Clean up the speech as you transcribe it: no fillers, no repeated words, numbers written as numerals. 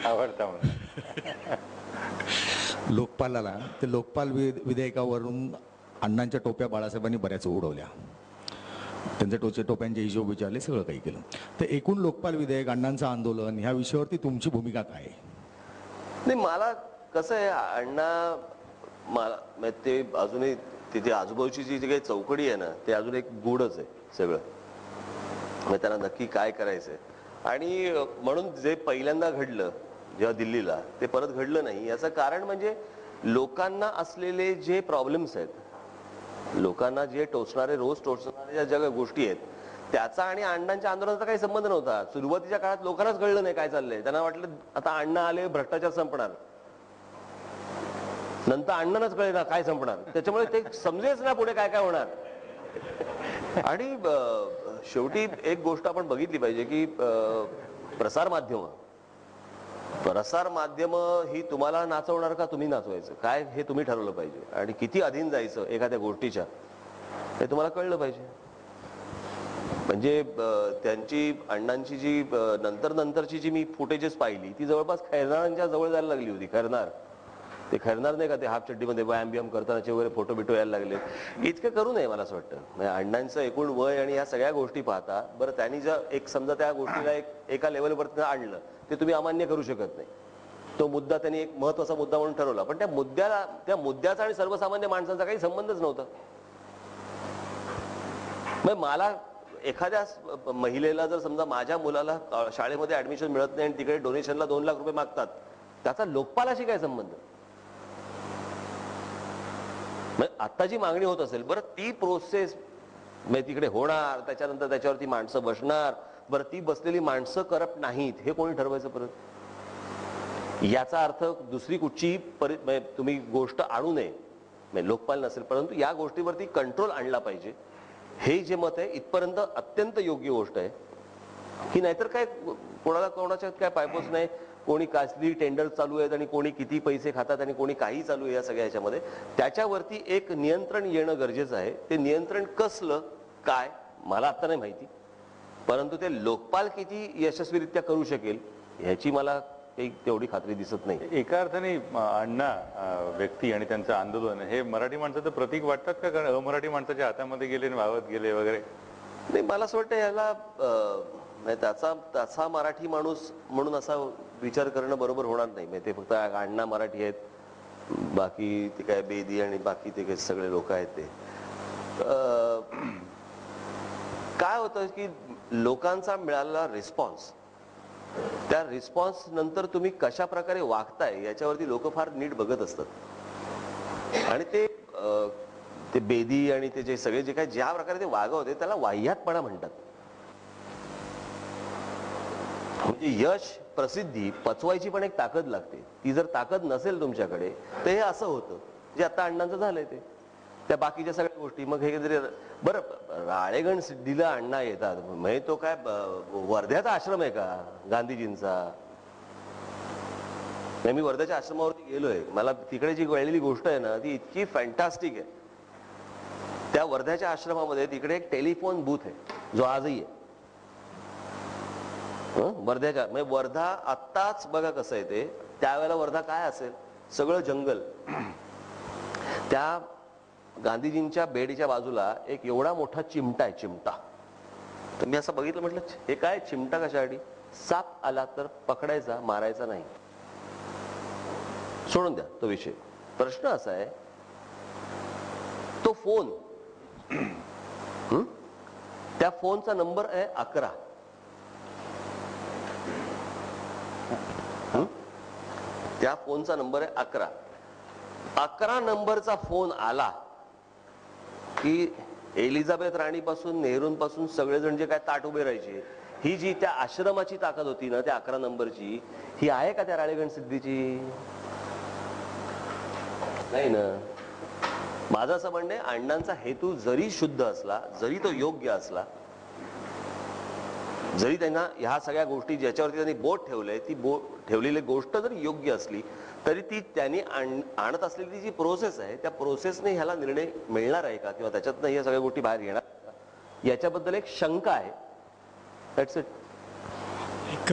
आवडता म्हणून. लोकपालाला ते लोकपाल विधेयकावरून अण्णांच्या टोप्या बाळासाहेबांनी बऱ्याच उडवल्या. त्यांच्या टोप्यांचे हिशोब विचारले, सगळं काही केलं. तर एकूण लोकपाल विधेयक, अण्णांचं आंदोलन, ह्या विषयावरती तुमची भूमिका काय आहे? नाही, मला कसं आहे, अण्णा मला ते अजूनही तिथे आजूबाजूची जी काही चौकडी आहे ना, ते अजून एक गूढच आहे सगळं. मग त्यांना नक्की काय करायचंय, आणि म्हणून जे पहिल्यांदा घडलं जेव्हा दिल्लीला, ते परत घडलं नाही. याचं कारण म्हणजे लोकांना असलेले जे प्रॉब्लेम्स आहेत, लोकांना जे रोज टोचणाऱ्या ज्या गोष्टी आहेत, त्याचा आणि अण्णांच्या आंदोलनाचा काही संबंध नव्हता. सुरुवातीच्या काळात लोकांनाच कळलं नाही काय चाललंय. त्यांना वाटलं आता अण्णा आले, भ्रष्टाचार संपणार. नंतर अण्णांनाच कळले ना काय संपणार, त्याच्यामुळे ते समजेच ना पुढे काय काय होणार. आणि शेवटी एक गोष्ट आपण बघितली पाहिजे की प्रसार माध्यम ही तुम्हाला नाचवणार का तुम्ही नाचवायचं काय, हे तुम्ही ठरवलं पाहिजे. आणि किती अधीन जायचं एखाद्या गोष्टीच्या, हे तुम्हाला कळलं पाहिजे. म्हणजे त्यांची अण्णांची जी नंतरची जी मी फुटेजेस पाहिली, ती जवळपास खैरनारांच्या जवळ जायला लागली होती. ते खैरनार नाही का, ते हाफ चड्डीमध्ये व्यायाम बियाम करतानाचे वगैरे फोटो बिटो यायला लागले. इतकं करू नये मला असं वाटतं. म्हणजे अण्णांचं एकूण वय आणि या सगळ्या गोष्टी पाहता, बरं त्यांनी जर एक समजा त्या गोष्टीला एका लेवलवरती आणलं, ते तुम्ही अमान्य करू शकत नाही. तो मुद्दा त्यांनी एक महत्वाचा मुद्दा म्हणून ठरवला, पण त्या मुद्द्याचा आणि सर्वसामान्य माणसांचा काही संबंधच नव्हता. मग मला एखाद्या महिलेला जर समजा माझ्या मुलाला शाळेमध्ये ऍडमिशन मिळत नाही आणि तिकडे डोनेशनला 2 लाख रुपये मागतात, त्याचा लोकपालाशी काय संबंध? आता जी मागणी होत असेल, बरं ती प्रोसेस तिकडे होणार, त्याच्यानंतर त्याच्यावरती माणसं बसणार. बरं ती बसलेली माणसं करप्ट नाहीत हे कोणी ठरवायचं परत? याचा अर्थ दुसरी कुठची तुम्ही गोष्ट आणू नये, लोकपाल नसेल, परंतु या गोष्टीवरती कंट्रोल आणला पाहिजे, हे जे मत आहे इथपर्यंत अत्यंत योग्य गोष्ट आहे. की नाहीतर काय कोणाच्या काय पायपोच नाही, कोणी कसली टेंडर चालू आहेत आणि कोणी किती पैसे खातात आणि कोणी काही चालू आहे, या सगळ्या ह्याच्यामध्ये त्याच्यावरती एक नियंत्रण येणं गरजेचं आहे. ते नियंत्रण कसलं काय मला आता नाही माहिती, परंतु ते लोकपाल किती यशस्वीरित्या करू शकेल ह्याची मला तेवढी खात्री दिसत नाही. एका अर्थाने अण्णा व्यक्ती आणि त्यांचं आंदोलन हे मराठी माणसाचं प्रतीक वाटतात का? कारण अमराठी माणसाच्या हातामध्ये गेले आणि वाहत गेले वगैरे. नाही, मला असं वाटतं याला त्याचा मराठी माणूस म्हणून असा विचार करणं बरोबर होणार नाही. ते फक्त अण्णा मराठी आहेत, बाकी ते काय बेदी आणि बाकी ते काय सगळे लोक आहेत. ते काय होतं की लोकांचा मिळालेला रिस्पॉन्स, त्या रिस्पॉन्स नंतर तुम्ही कशा प्रकारे वागताय याच्यावरती लोक फार नीट बघत असतात. आणि ते बेदी आणि ते जे सगळे जे काय ज्या प्रकारे ते वागवते त्याला वाह्यातपणा म्हणतात. म्हणजे यश प्रसिद्धी पचवायची पण एक ताकद लागते. ती जर ताकद नसेल तुमच्याकडे तर हे असं होतं जे आता अण्णांचं झालंय. ते त्या बाकीच्या सगळ्या गोष्टी मग हे जरी बरं राळेगण सिद्धीला अण्णा येतात, म्हणजे तो काय वर्ध्याचा आश्रम आहे का गांधीजींचा? मी वर्ध्याच्या आश्रमावरती गेलोय, मला तिकडे जी कळलेली गोष्ट आहे ना ती इतकी फॅन्टास्टिक आहे. त्या वर्ध्याच्या आश्रमामध्ये तिकडे एक टेलिफोन बूथ आहे जो आजही आहे. वर्ध्याच्या म्हणजे वर्धा आत्ताच बघा कसं आहे ते, त्यावेळेला वर्धा काय असेल, सगळं जंगल. त्या गांधीजींच्या बेडीच्या बाजूला एक एवढा मोठा चिमटा आहे, चिमटा. तर मी असं बघितलं, म्हटलं हे काय चिमटा कशासाठी? साप आला तर पकडायचा, मारायचा नाही. सोडून द्या तो विषय. प्रश्न असा आहे, तो फोन, त्या फोनचा नंबर आहे 11. त्या फोनचा नंबर आहे 11. 11 नंबरचा फोन आला की एलिझाबेथ राणी पासून नेहरूंपासून सगळेजण जे काय ताट उभे राहायचे, ही जी त्या आश्रमाची ताकद होती ना त्या 11 नंबरची, ही आहे का त्या राळेगण सिद्धीची? नाही ना. माझं असं म्हणणं आहे, अण्णांचा हेतू जरी शुद्ध असला, जरी तो योग्य असला, जरी त्यांना ह्या सगळ्या गोष्टी ज्याच्यावरती त्यांनी बोट ठेवलंय ती ठेवलेली गोष्ट जरी योग्य असली तरी ती त्यांनी आणत असलेली जी प्रोसेस आहे त्या प्रोसेसने ह्याला निर्णय मिळणार आहे का, किंवा त्याच्यातनं ह्या सगळ्या गोष्टी बाहेर येणार याच्याबद्दल एक शंका आहे. That's it. एक